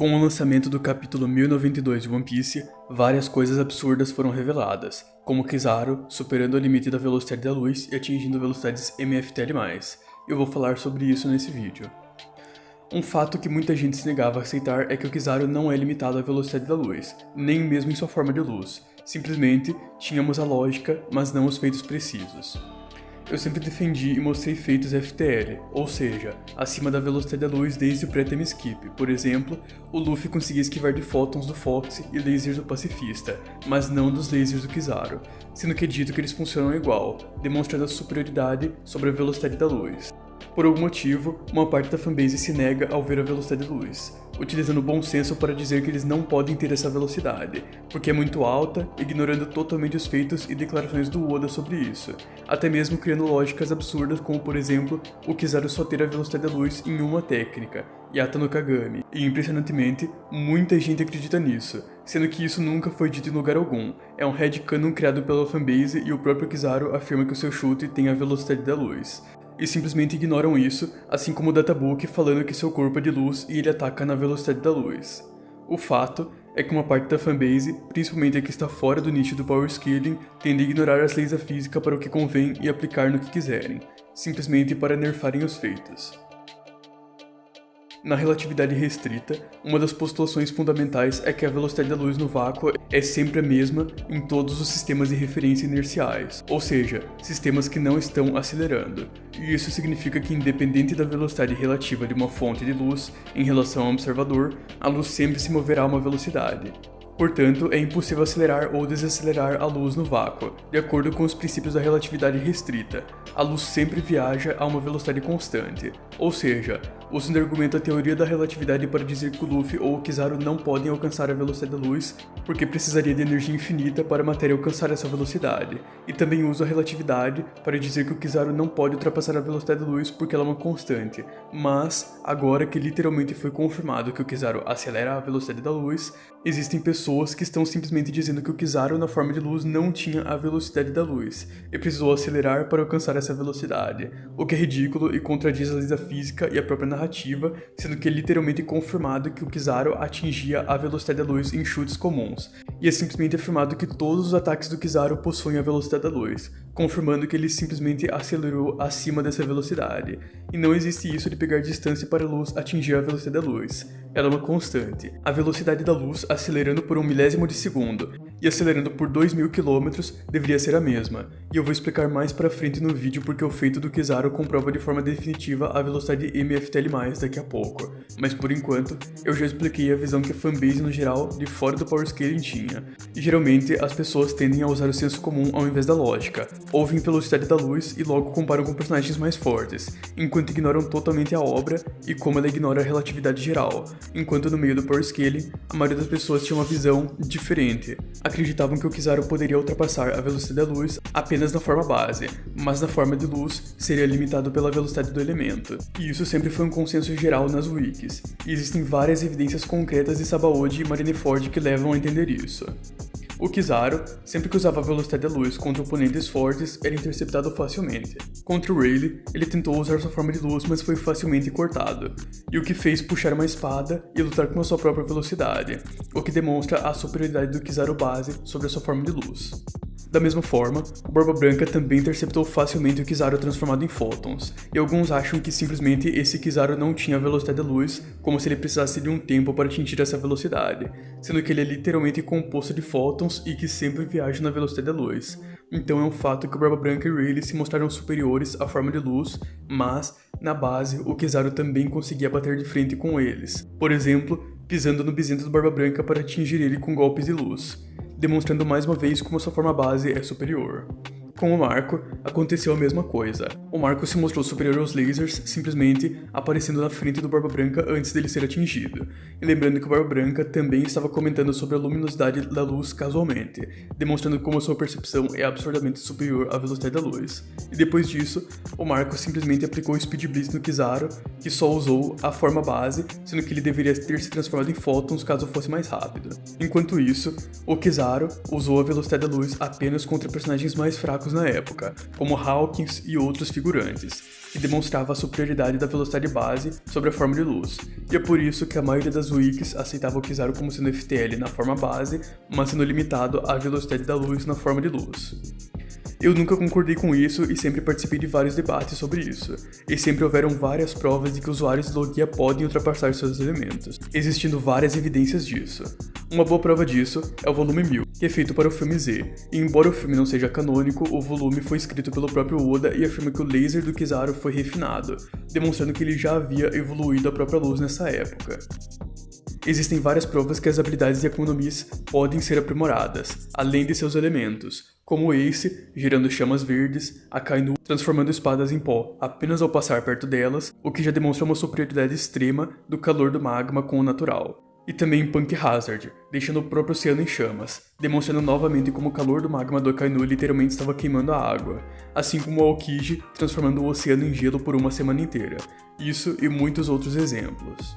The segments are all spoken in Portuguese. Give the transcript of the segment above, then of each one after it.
Com o lançamento do capítulo 1092 de One Piece, várias coisas absurdas foram reveladas, como Kizaru superando o limite da velocidade da luz e atingindo velocidades MFTL+. Eu vou falar sobre isso nesse vídeo. Um fato que muita gente se negava a aceitar é que o Kizaru não é limitado à velocidade da luz, nem mesmo em sua forma de luz. Simplesmente, tínhamos a lógica, mas não os feitos precisos. Eu sempre defendi e mostrei feitos FTL, ou seja, acima da velocidade da luz desde o pré-time skip. Por exemplo, o Luffy conseguia esquivar de fótons do Fox e lasers do Pacifista, mas não dos lasers do Kizaru, sendo que é dito que eles funcionam igual, demonstrando a superioridade sobre a velocidade da luz. Por algum motivo, uma parte da fanbase se nega ao ver a velocidade da luz, utilizando o bom senso para dizer que eles não podem ter essa velocidade, porque é muito alta, ignorando totalmente os feitos e declarações do Oda sobre isso, até mesmo criando lógicas absurdas como, por exemplo, o Kizaru só ter a velocidade da luz em uma técnica, Yata no Kagami, e impressionantemente, muita gente acredita nisso, sendo que isso nunca foi dito em lugar algum, é um headcanon criado pela fanbase e o próprio Kizaru afirma que o seu chute tem a velocidade da luz. E simplesmente ignoram isso, assim como o Databook falando que seu corpo é de luz e ele ataca na velocidade da luz. O fato é que uma parte da fanbase, principalmente a que está fora do nicho do power scaling, tende a ignorar as leis da física para o que convém e aplicar no que quiserem, simplesmente para nerfarem os feitos. Na relatividade restrita, uma das postulações fundamentais é que a velocidade da luz no vácuo é sempre a mesma em todos os sistemas de referência inerciais, ou seja, sistemas que não estão acelerando. E isso significa que, independente da velocidade relativa de uma fonte de luz em relação ao observador, a luz sempre se moverá a uma velocidade. Portanto, é impossível acelerar ou desacelerar a luz no vácuo, de acordo com os princípios da relatividade restrita. A luz sempre viaja a uma velocidade constante, ou seja, usando o argumento da teoria da relatividade para dizer que o Luffy ou o Kizaru não podem alcançar a velocidade da luz, porque precisaria de energia infinita para a matéria alcançar essa velocidade, e também uso a relatividade para dizer que o Kizaru não pode ultrapassar a velocidade da luz porque ela é uma constante, mas, agora que literalmente foi confirmado que o Kizaru acelera a velocidade da luz, existem pessoas que estão simplesmente dizendo que o Kizaru na forma de luz não tinha a velocidade da luz, e precisou acelerar para alcançar essa velocidade, o que é ridículo e contradiz as leis da física e a própria narrativa, sendo que é literalmente confirmado que o Kizaru atingia a velocidade da luz em chutes comuns, e é simplesmente afirmado que todos os ataques do Kizaru possuem a velocidade da luz, confirmando que ele simplesmente acelerou acima dessa velocidade, e não existe isso de pegar distância para a luz atingir a velocidade da luz, ela é uma constante. A velocidade da luz acelerando por 1 milésimo de segundo, e acelerando por 2000 km deveria ser a mesma, e eu vou explicar mais pra frente no vídeo porque o feito do Kizaru comprova de forma definitiva a velocidade MFTL+, daqui a pouco, mas por enquanto, eu já expliquei a visão que a fanbase no geral, de fora do power scaling tinha, e geralmente as pessoas tendem a usar o senso comum ao invés da lógica, ouvem velocidade da luz e logo comparam com personagens mais fortes, enquanto ignoram totalmente a obra e como ela ignora a relatividade geral, enquanto no meio do power scaling, a maioria das pessoas tinha uma visão diferente. Acreditavam que o Kizaru poderia ultrapassar a velocidade da luz apenas na forma base, mas na forma de luz seria limitado pela velocidade do elemento. E isso sempre foi um consenso geral nas wikis, e existem várias evidências concretas de Sabaody e Marineford que levam a entender isso. O Kizaru, sempre que usava a velocidade da luz contra oponentes fortes, era interceptado facilmente. Contra o Rayleigh, ele tentou usar sua forma de luz, mas foi facilmente cortado, e o que fez puxar uma espada e lutar com a sua própria velocidade, o que demonstra a superioridade do Kizaru base sobre a sua forma de luz. Da mesma forma, o Barba Branca também interceptou facilmente o Kizaru transformado em fótons, e alguns acham que simplesmente esse Kizaru não tinha a velocidade da luz, como se ele precisasse de um tempo para atingir essa velocidade, sendo que ele é literalmente composto de fótons e que sempre viaja na velocidade da luz. Então é um fato que o Barba Branca e Rayleigh se mostraram superiores à forma de luz, mas, na base, o Kizaru também conseguia bater de frente com eles, por exemplo, pisando no bisento do Barba Branca para atingir ele com golpes de luz, demonstrando mais uma vez como sua forma base é superior. Com o Marco, aconteceu a mesma coisa. O Marco se mostrou superior aos lasers, simplesmente aparecendo na frente do Barba Branca antes dele ser atingido. E lembrando que o Barba Branca também estava comentando sobre a luminosidade da luz casualmente, demonstrando como a sua percepção é absurdamente superior à velocidade da luz. E depois disso, o Marco simplesmente aplicou o Speed Blitz no Kizaru, que só usou a forma base, sendo que ele deveria ter se transformado em fótons caso fosse mais rápido. Enquanto isso, o Kizaru usou a velocidade da luz apenas contra personagens mais fracos na época, como Hawkins e outros figurantes. que demonstrava a superioridade da velocidade base sobre a forma de luz, e é por isso que a maioria das wikis aceitava o Kizaru como sendo FTL na forma base, mas sendo limitado à velocidade da luz na forma de luz. Eu nunca concordei com isso e sempre participei de vários debates sobre isso, e sempre houveram várias provas de que usuários de Logia podem ultrapassar seus elementos, existindo várias evidências disso. Uma boa prova disso é o volume 1000, que é feito para o filme Z, e embora o filme não seja canônico, o volume foi escrito pelo próprio Oda e afirma que o laser do Kizaru foi refinado, demonstrando que ele já havia evoluído a própria luz nessa época. Existem várias provas que as habilidades de Akuma no Mis podem ser aprimoradas, além de seus elementos, como o Ace, gerando chamas verdes, a Kainu transformando espadas em pó apenas ao passar perto delas, o que já demonstra uma superioridade extrema do calor do magma com o natural. E também Punk Hazard, deixando o próprio oceano em chamas, demonstrando novamente como o calor do magma do Akainu literalmente estava queimando a água, assim como o Aokiji transformando o oceano em gelo por uma semana inteira. Isso e muitos outros exemplos.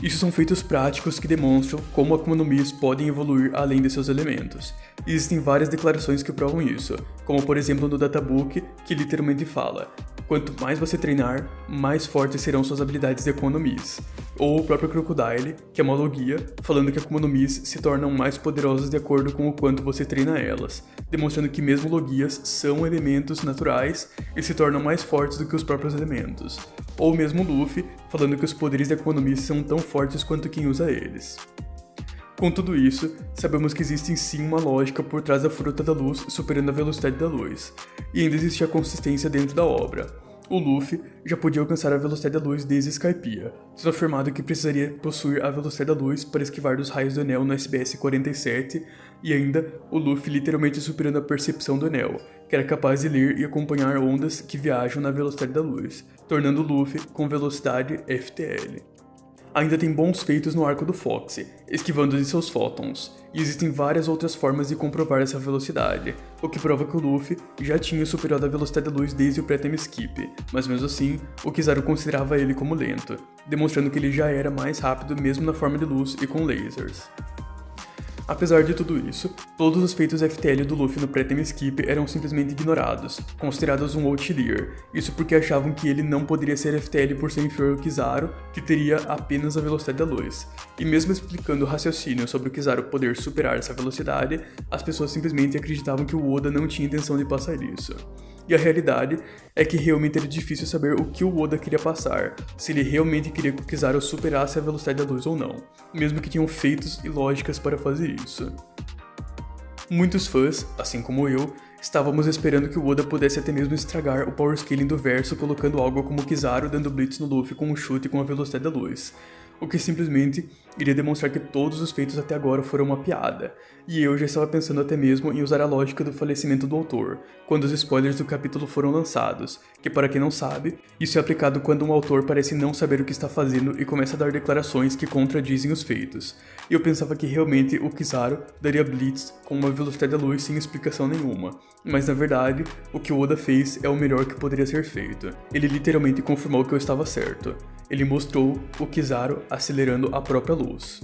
Isso são feitos práticos que demonstram como Akuma no Mis podem evoluir além de seus elementos. Existem várias declarações que provam isso, como por exemplo no Databook, que literalmente fala: quanto mais você treinar, mais fortes serão suas habilidades de Akuma no Mis. Ou o próprio Crocodile, que é uma logia, falando que Akuma no Mis se tornam mais poderosas de acordo com o quanto você treina elas, demonstrando que mesmo logias são elementos naturais e se tornam mais fortes do que os próprios elementos. Ou mesmo Luffy, falando que os poderes de Akuma no Mi são tão fortes quanto quem usa eles. Com tudo isso, sabemos que existe sim uma lógica por trás da Fruta da Luz superando a velocidade da luz, e ainda existia consistência dentro da obra. O Luffy já podia alcançar a velocidade da luz desde Skypiea, sendo afirmado que precisaria possuir a velocidade da luz para esquivar dos raios do Enel no SBS 47, e ainda o Luffy literalmente superando a percepção do Enel, que era capaz de ler e acompanhar ondas que viajam na velocidade da luz, tornando o Luffy com velocidade FTL. Ainda tem bons feitos no arco do Foxy, esquivando de seus fótons, e existem várias outras formas de comprovar essa velocidade, o que prova que o Luffy já tinha superado a velocidade da luz desde o pré-time skip, mas mesmo assim, o Kizaru considerava ele como lento, demonstrando que ele já era mais rápido mesmo na forma de luz e com lasers. Apesar de tudo isso, todos os feitos FTL do Luffy no pré-time skip eram simplesmente ignorados, considerados um outlier, isso porque achavam que ele não poderia ser FTL por ser inferior ao Kizaru, que teria apenas a velocidade da luz. E mesmo explicando o raciocínio sobre o Kizaru poder superar essa velocidade, as pessoas simplesmente acreditavam que o Oda não tinha intenção de passar isso. E a realidade é que realmente era difícil saber o que o Oda queria passar, se ele realmente queria que o Kizaru superasse a velocidade da luz ou não, mesmo que tinham feitos e lógicas para fazer isso. Muitos fãs, assim como eu, estávamos esperando que o Oda pudesse até mesmo estragar o power scaling do verso colocando algo como o Kizaru dando blitz no Luffy com um chute com a velocidade da luz, o que simplesmente iria demonstrar que todos os feitos até agora foram uma piada, e eu já estava pensando até mesmo em usar a lógica do falecimento do autor, quando os spoilers do capítulo foram lançados, que para quem não sabe, isso é aplicado quando um autor parece não saber o que está fazendo e começa a dar declarações que contradizem os feitos, e eu pensava que realmente o Kizaru daria blitz com uma velocidade da luz sem explicação nenhuma, mas na verdade, o que o Oda fez é o melhor que poderia ser feito, ele literalmente confirmou que eu estava certo. Ele mostrou o Kizaru acelerando a própria luz.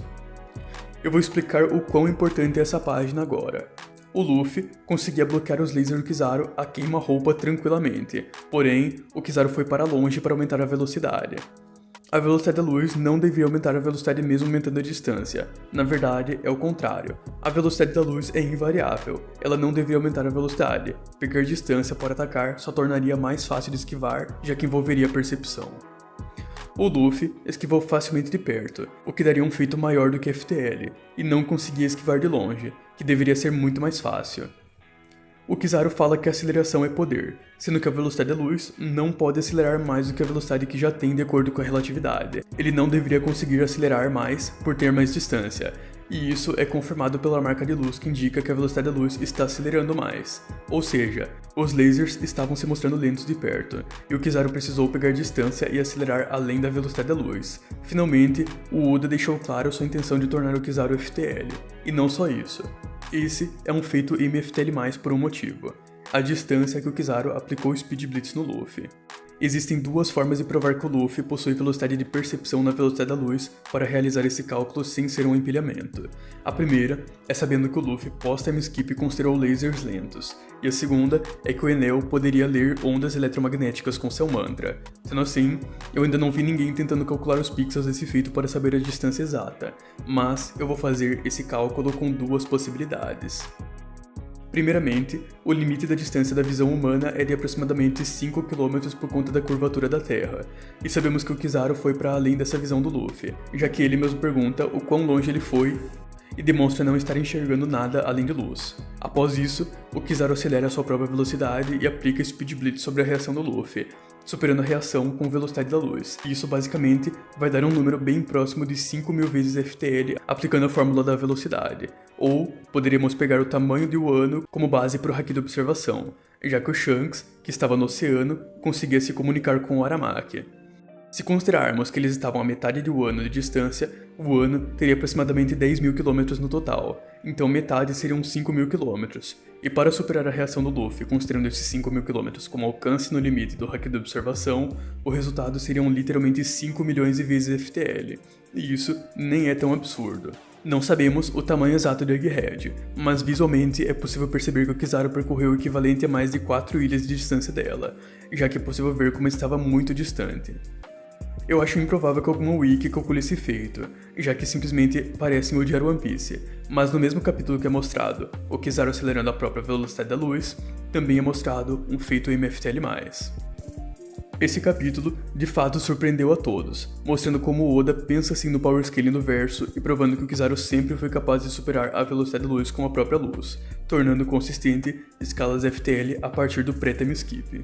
Eu vou explicar o quão importante é essa página agora. O Luffy conseguia bloquear os lasers do Kizaru a queima-roupa tranquilamente, porém, o Kizaru foi para longe para aumentar a velocidade. A velocidade da luz não deveria aumentar a velocidade mesmo aumentando a distância. Na verdade, é o contrário. A velocidade da luz é invariável. Ela não deveria aumentar a velocidade. Pegar distância para atacar só tornaria mais fácil de esquivar, já que envolveria percepção. O Luffy esquivou facilmente de perto, o que daria um feito maior do que FTL, e não conseguia esquivar de longe, que deveria ser muito mais fácil. O Kizaru fala que a aceleração é poder, sendo que a velocidade da luz não pode acelerar mais do que a velocidade que já tem de acordo com a relatividade. Ele não deveria conseguir acelerar mais por ter mais distância, e isso é confirmado pela marca de luz que indica que a velocidade da luz está acelerando mais. Ou seja, os lasers estavam se mostrando lentos de perto, e o Kizaru precisou pegar distância e acelerar além da velocidade da luz. Finalmente, o Oda deixou claro sua intenção de tornar o Kizaru FTL, e não só isso. Esse é um feito MFTL+, por um motivo. A distância que o Kizaru aplicou o Speed Blitz no Luffy. Existem duas formas de provar que o Luffy possui velocidade de percepção na velocidade da luz para realizar esse cálculo sem ser um empilhamento. A primeira é sabendo que o Luffy pós-time skip considerou lasers lentos, e a segunda é que o Enel poderia ler ondas eletromagnéticas com seu mantra. Sendo assim, eu ainda não vi ninguém tentando calcular os pixels desse feito para saber a distância exata, mas eu vou fazer esse cálculo com duas possibilidades. Primeiramente, o limite da distância da visão humana é de aproximadamente 5 km por conta da curvatura da Terra, e sabemos que o Kizaru foi para além dessa visão do Luffy, já que ele mesmo pergunta o quão longe ele foi e demonstra não estar enxergando nada além de luz. Após isso, o Kizaru acelera a sua própria velocidade e aplica Speed Blitz sobre a reação do Luffy, superando a reação com velocidade da luz. E isso basicamente vai dar um número bem próximo de 5.000 vezes FTL aplicando a fórmula da velocidade. Ou poderíamos pegar o tamanho de Wano como base para o haki de observação, já que o Shanks, que estava no oceano, conseguia se comunicar com o Aramaki. Se considerarmos que eles estavam a metade de Wano de distância, o Wano teria aproximadamente 10.000 km no total, então metade seriam 5.000 km. E para superar a reação do Luffy, considerando esses 5.000 km como alcance no limite do haki de observação, o resultado seriam literalmente 5 milhões de vezes FTL, e isso nem é tão absurdo. Não sabemos o tamanho exato de Egghead, mas visualmente é possível perceber que o Kizaru percorreu o equivalente a mais de 4 ilhas de distância dela, já que é possível ver como estava muito distante. Eu acho improvável que alguma wiki calcule esse feito, já que simplesmente parecem odiar One Piece, mas no mesmo capítulo que é mostrado o Kizaru acelerando a própria velocidade da luz, também é mostrado um feito MFTL+. Esse capítulo, de fato, surpreendeu a todos, mostrando como Oda pensa assim no power scaling do verso e provando que o Kizaru sempre foi capaz de superar a velocidade da luz com a própria luz, tornando consistente escalas FTL a partir do pré-time skip.